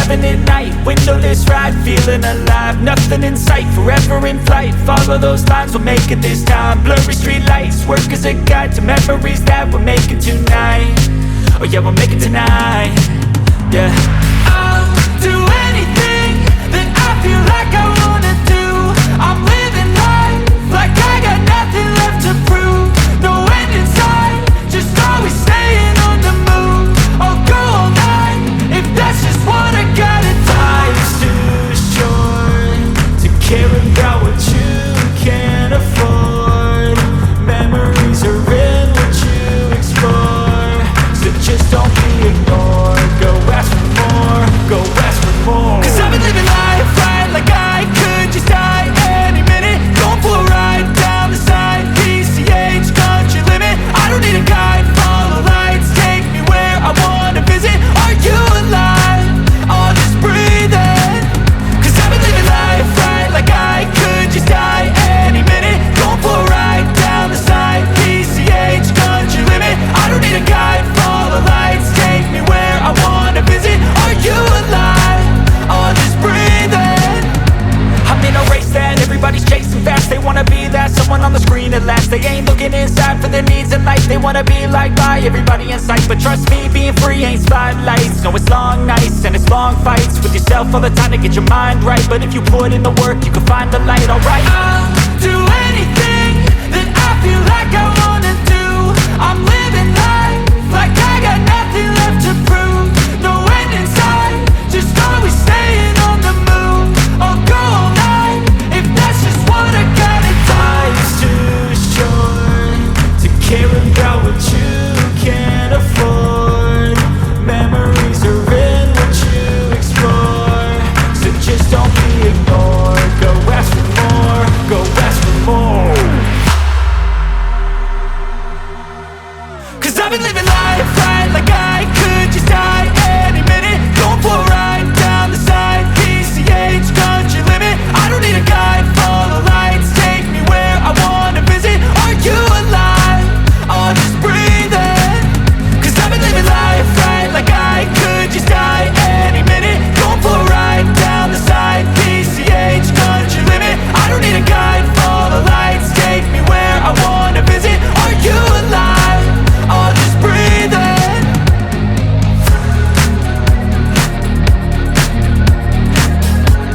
having it night, windowless ride, feeling alive. Nothing in sight, forever in flight. Follow those lines, we'll make it this time. Blurry street lights, work as a guide to memories that we're making tonight. Oh yeah, we'll make it tonight. Yeah, I'll do anything that I feel like I wanna do. I'm living life like I got nothing left to prove. No end in sight, just always staying on the move. I'll go all night if that's just what I gotta do. Life's too short to care about what you can't afford. Memories are in what you explore, so just don't be ignored. Go ask for more, go ask for more. Cause I've been living life right like I could just die any minute. Going for a ride down the side, PCH, country limit. I don't need a guide, follow lights, take me where I wanna visit. Are you alive? Or just breathing? Cause I've been living life right like I could just die any minute. Going for a ride down the side, PCH, country limit. I don't need a guide, follow lights, take me where I wanna visit. Are you alive? Or just breathing? I'm in a race that everybody's chasing fast. They wanna be that someone on the screen at last. They ain't looking inside for their needs in life. They wanna be liked by everybody in sight. But trust me, being free ain't spotlights. No, it's long nights and it's long fights with yourself all the time to get your mind right. But if you put in the work, you can find the light, alright. I'll do anything that I feel like I wanna do. I'm living life like I got nothing left to prove. No end in sight, just always staying on the move. I'll go all night if that's just what I gotta do. Life's too short to care about what you can't afford. Memories are in what you explore, so just don't be ignored. Go ask for more, go ask for more. Cause I've been living